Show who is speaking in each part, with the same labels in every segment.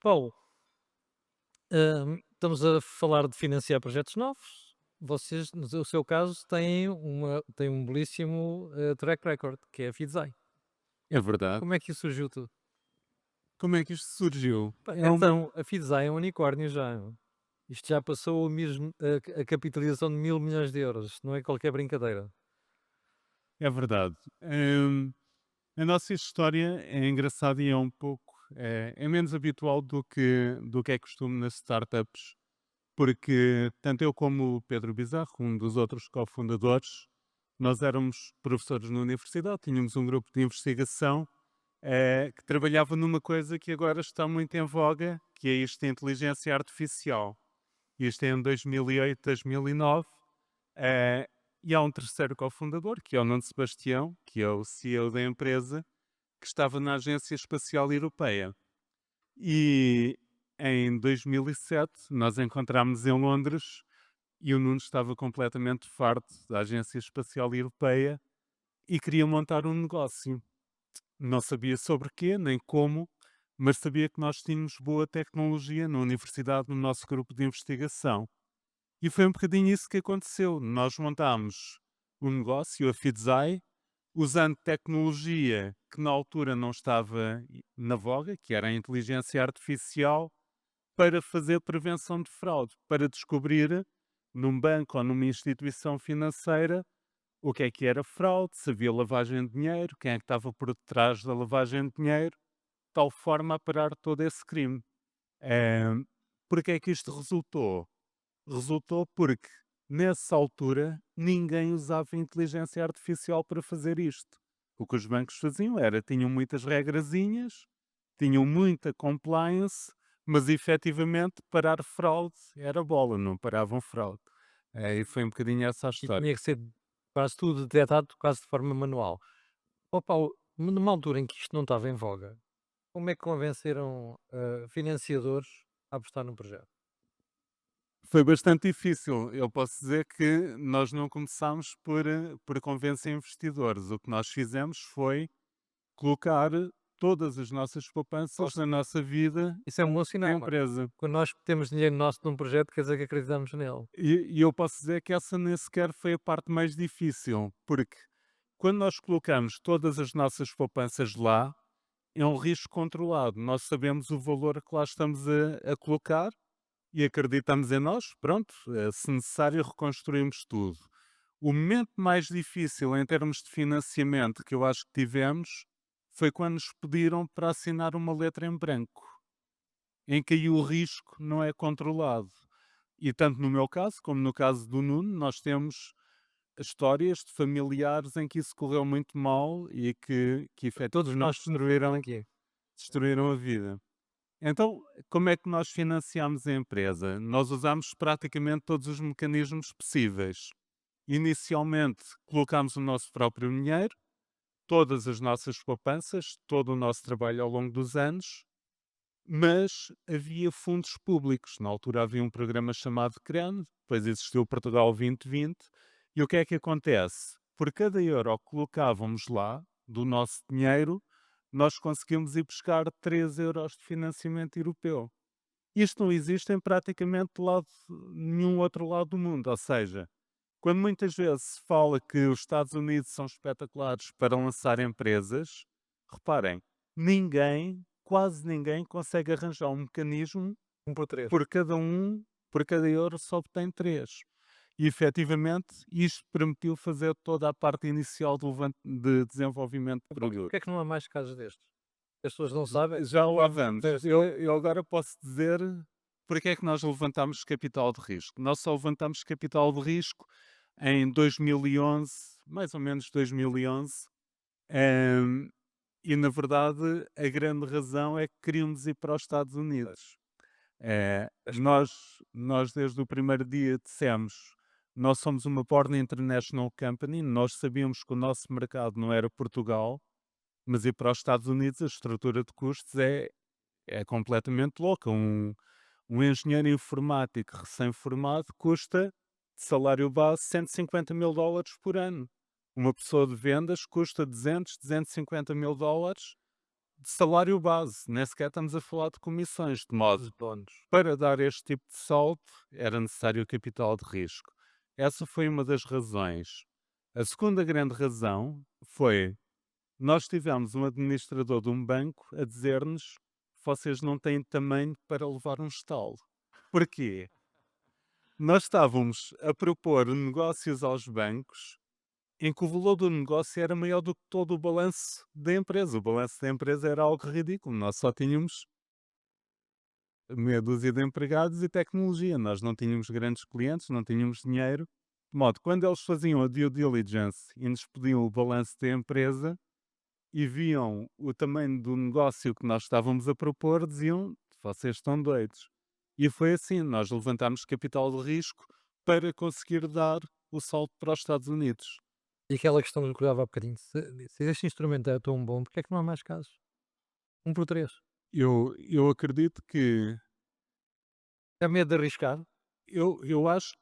Speaker 1: Paulo, estamos a falar de financiar projetos novos. Vocês, no seu caso, têm um belíssimo track record, que é a Fidzai.
Speaker 2: É verdade.
Speaker 1: Como é que isso surgiu tudo?
Speaker 2: Como é que isto surgiu?
Speaker 1: Pá,
Speaker 2: É uma
Speaker 1: então, a Fidzai é um unicórnio já. Meu. Isto já passou a capitalização de 1.000 milhões de euros. Isto não é qualquer brincadeira.
Speaker 2: é verdade. A nossa história é engraçada e é um pouco é menos habitual do que é costume nas startups, porque tanto eu como o Pedro Bizarro, um dos outros cofundadores, nós éramos professores na universidade, tínhamos um grupo de investigação que trabalhava numa coisa que agora está muito em voga, que é isto da inteligência artificial. Isto é em 2008, 2009. Eh, e há um terceiro cofundador, que é o Nuno Sebastião, que é o CEO da empresa, que estava na Agência Espacial Europeia. E em 2007 nós encontramos em Londres e o Nuno estava completamente farto da Agência Espacial Europeia e queria montar um negócio. Não sabia sobre quê, nem como, mas sabia que nós tínhamos boa tecnologia na universidade, no nosso grupo de investigação. E foi um bocadinho isso que aconteceu. Nós montámos o negócio, a Fidzai, usando tecnologia que na altura não estava na voga, que era a inteligência artificial, para fazer prevenção de fraude, para descobrir num banco ou numa instituição financeira o que era fraude, se havia lavagem de dinheiro, quem é que estava por detrás da lavagem de dinheiro, de tal forma a parar todo esse crime. Eh, Porque é que isto resultou? Resultou porque, nessa altura, ninguém usava inteligência artificial para fazer isto. O que os bancos faziam era, tinham muitas regrazinhas, tinham muita compliance, mas efetivamente parar fraude era bola, não paravam fraude. E foi um bocadinho essa a
Speaker 1: E
Speaker 2: história.
Speaker 1: tinha que ser quase tudo detectado quase de forma manual. Ó Paulo, numa altura em que isto não estava em voga, como é que convenceram financiadores a apostar no projeto?
Speaker 2: Foi bastante difícil. Eu posso dizer que nós não começámos por convencer investidores. O que nós fizemos foi colocar todas as nossas poupanças
Speaker 1: Posso?
Speaker 2: na nossa vida
Speaker 1: Isso é um bom
Speaker 2: na
Speaker 1: sinal, mano.
Speaker 2: empresa.
Speaker 1: Quando nós temos dinheiro nosso num projeto, quer dizer que acreditamos nele.
Speaker 2: E eu posso dizer que essa nem sequer foi a parte mais difícil, porque quando nós colocamos todas as nossas poupanças lá, é um risco controlado. Nós sabemos o valor que lá estamos a colocar e acreditamos em nós. Pronto, se necessário, reconstruímos tudo. O momento mais difícil em termos de financiamento que eu acho que tivemos foi quando nos pediram para assinar uma letra em branco, em que aí o risco não é controlado. E tanto no meu caso, como no caso do Nuno, nós temos histórias de familiares em que isso correu muito mal e que
Speaker 1: Todos
Speaker 2: efetivamente
Speaker 1: nós conhecemos aqui.
Speaker 2: destruíram a vida. Então, como é que nós financiamos a empresa? Nós usamos praticamente todos os mecanismos possíveis. Inicialmente, colocámos o nosso próprio dinheiro, todas as nossas poupanças, todo o nosso trabalho ao longo dos anos, mas havia fundos públicos. Na altura havia um programa chamado CRAN, depois existiu o Portugal 2020, e o que é que acontece? Por cada euro que colocávamos lá, do nosso dinheiro, nós conseguimos ir buscar 3 euros de financiamento europeu. Isto não existe em praticamente nenhum outro lado do mundo, ou seja, quando muitas vezes se fala que os Estados Unidos são espetaculares para lançar empresas, reparem, ninguém, quase ninguém, consegue arranjar um mecanismo
Speaker 1: Um por três.
Speaker 2: por cada por cada euro só obtém 3. E efetivamente isto permitiu fazer toda a parte inicial de desenvolvimento de
Speaker 1: Epá,
Speaker 2: produto.
Speaker 1: porque é que não há mais casos destes? As pessoas não sabem.
Speaker 2: Já lá vamos. Eu agora posso dizer porque é que nós levantamos capital de risco. Nós só levantamos capital de risco em 2011, mais ou menos 2011, em, e na verdade a grande razão é que queríamos ir para os Estados
Speaker 1: Pois,
Speaker 2: Unidos.
Speaker 1: as-
Speaker 2: Nós desde o primeiro dia dissemos, nós somos uma Born International Company, nós sabíamos que o nosso mercado não era Portugal, mas ir para os Estados Unidos a estrutura de custos é completamente louca. Um engenheiro informático recém-formado custa, de salário base, 150 mil dólares por ano. Uma pessoa de vendas custa 200, 250 mil dólares de salário base, nem sequer estamos a falar de comissões, de modo
Speaker 1: Os bónus.
Speaker 2: para dar este tipo de salto era necessário capital de risco. Essa foi uma das razões. A segunda grande razão foi nós tivemos um administrador de um banco a dizer-nos: vocês não têm tamanho para levar um estalo. Porquê? Nós estávamos a propor negócios aos bancos em que o valor do negócio era maior do que todo o balanço da empresa. O balanço da empresa era algo ridículo. Nós só tínhamos meia dúzia de empregados e tecnologia. Nós não tínhamos grandes clientes, não tínhamos dinheiro. De modo, quando eles faziam a due diligence e nos pediam o balanço da empresa e viam o tamanho do negócio que nós estávamos a propor, diziam: vocês estão doidos. E foi assim, nós levantámos capital de risco para conseguir dar o salto para os Estados Unidos.
Speaker 1: E aquela questão que eu colocava há bocadinho, se este instrumento é tão bom, porque é que não há mais casos? Um por três.
Speaker 2: Eu acredito que,
Speaker 1: É medo de arriscar?
Speaker 2: eu acho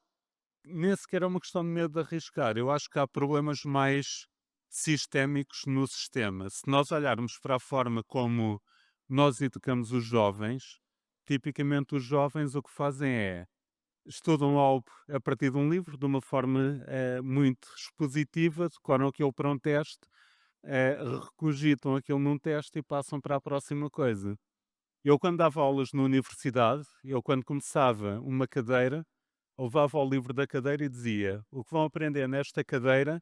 Speaker 2: que nem sequer é uma questão de medo de arriscar, eu acho que há problemas mais sistémicos no sistema. Se nós olharmos para a forma como nós educamos os jovens, tipicamente os jovens o que fazem é estudam algo a partir de um livro de uma forma muito expositiva, decoram aquilo para um teste, recogitam aquilo num teste e passam para a próxima coisa. Eu, quando dava aulas na universidade, eu, quando começava uma cadeira, levava ao livro da cadeira e dizia: o que vão aprender nesta cadeira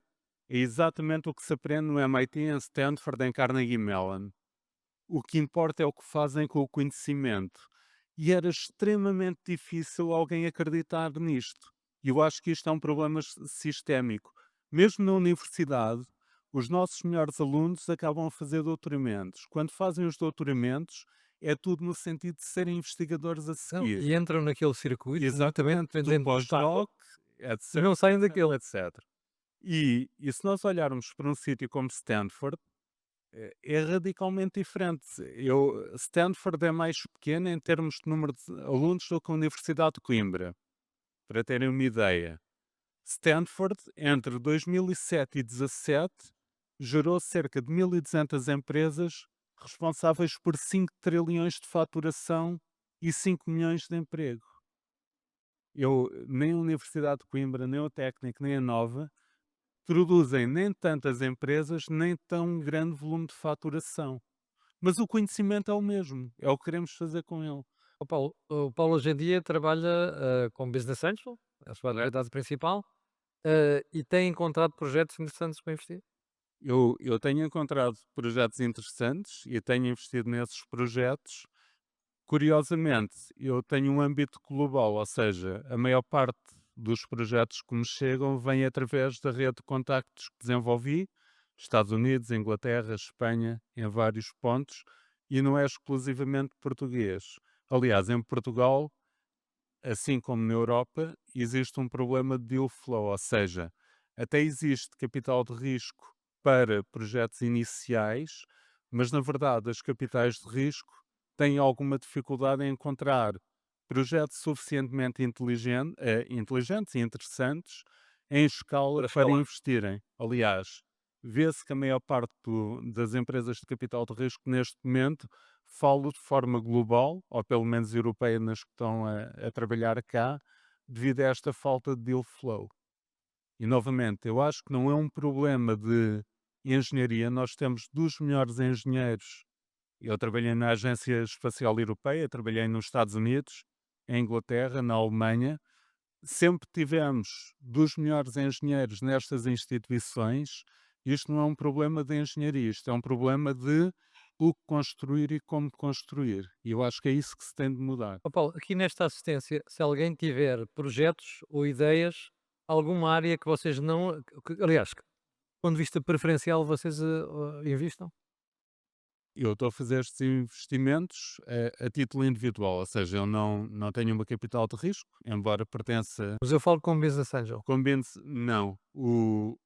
Speaker 2: é exatamente o que se aprende no MIT, em Stanford, em Carnegie Mellon. O que importa é o que fazem com o conhecimento. E era extremamente difícil alguém acreditar nisto. E eu acho que isto é um problema sistémico. Mesmo na universidade, os nossos melhores alunos acabam a fazer doutoramentos. Quando fazem os doutoramentos, é tudo no sentido de serem investigadores a
Speaker 1: Não,
Speaker 2: seguir.
Speaker 1: e entram naquele circuito exatamente
Speaker 2: Exatamente, do
Speaker 1: dependendo do estado
Speaker 2: pós-doc,
Speaker 1: e
Speaker 2: etc,
Speaker 1: não saem
Speaker 2: etc,
Speaker 1: daquele.
Speaker 2: etc. E se nós olharmos para um sítio como Stanford, é radicalmente diferente. Stanford é mais pequena em termos de número de alunos do que a Universidade de Coimbra, para terem uma ideia. Stanford, entre 2007 e 2017, gerou cerca de 1.200 empresas responsáveis por 5 trilhões de faturação e 5 milhões de emprego. Nem a Universidade de Coimbra, nem o Técnico, nem a Nova produzem nem tantas empresas, nem tão grande volume de faturação. Mas o conhecimento é o mesmo, é o que queremos fazer com ele.
Speaker 1: O Paulo hoje em dia trabalha, com Business Angel, é a sua atividade principal, e tem encontrado projetos interessantes para investir?
Speaker 2: Eu tenho encontrado projetos interessantes e tenho investido nesses projetos. Curiosamente, eu tenho um âmbito global, ou seja, a maior parte dos projetos que me chegam vem através da rede de contactos que desenvolvi, Estados Unidos, Inglaterra, Espanha, em vários pontos, e não é exclusivamente português. Aliás, em Portugal, assim como na Europa, existe um problema de deal flow, ou seja, até existe capital de risco para projetos iniciais, mas na verdade as capitais de risco têm alguma dificuldade em encontrar projetos suficientemente inteligentes e interessantes em escala
Speaker 1: Para
Speaker 2: para
Speaker 1: escalar.
Speaker 2: investirem. Aliás, vê-se que a maior parte das empresas de capital de risco neste momento falo de forma global, ou pelo menos europeia, nas que estão a trabalhar cá, devido a esta falta de deal flow. E novamente, eu acho que não é um problema de engenharia, nós temos dos melhores engenheiros. Eu trabalhei na Agência Espacial Europeia, trabalhei nos Estados Unidos, em Inglaterra, na Alemanha. Sempre tivemos dos melhores engenheiros nestas instituições. Isto não é um problema de engenharia, isto é um problema de o que construir e como construir. E eu acho que é isso que se tem de mudar.
Speaker 1: Paulo, aqui nesta assistência, se alguém tiver projetos ou ideias, alguma área que vocês não aliás, que, do ponto de vista preferencial, vocês, investam?
Speaker 2: Eu estou a fazer estes investimentos a título individual, ou seja, eu não tenho uma capital de risco, embora pertença.
Speaker 1: Mas eu falo com Business Angel.
Speaker 2: Combine-se, não. O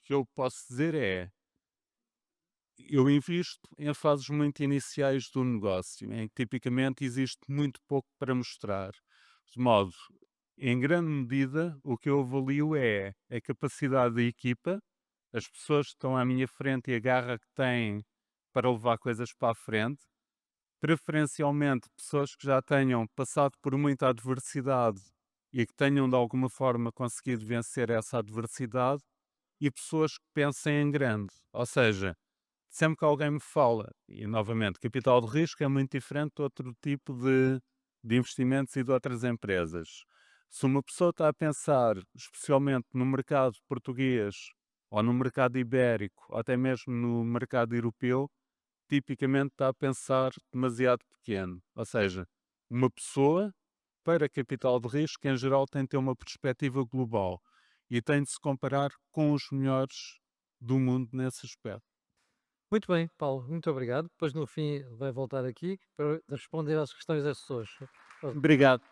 Speaker 2: que eu posso dizer é, eu invisto em fases muito iniciais do negócio, em que tipicamente existe muito pouco para mostrar. De modo, em grande medida, o que eu avalio é a capacidade da equipa, as pessoas que estão à minha frente e a garra que têm para levar coisas para a frente, preferencialmente pessoas que já tenham passado por muita adversidade e que tenham de alguma forma conseguido vencer essa adversidade, e pessoas que pensem em grande. Ou seja, sempre que alguém me fala, e novamente, capital de risco é muito diferente de outro tipo de investimentos e de outras empresas. Se uma pessoa está a pensar, especialmente no mercado português, ou no mercado ibérico, ou até mesmo no mercado europeu, tipicamente está a pensar demasiado pequeno. Ou seja, uma pessoa, para capital de risco, em geral, tem de ter uma perspectiva global e tem de se comparar com os melhores do mundo nesse aspecto.
Speaker 1: Muito bem, Paulo, muito obrigado. Depois no fim vai voltar aqui para responder às questões das pessoas.
Speaker 2: Obrigado.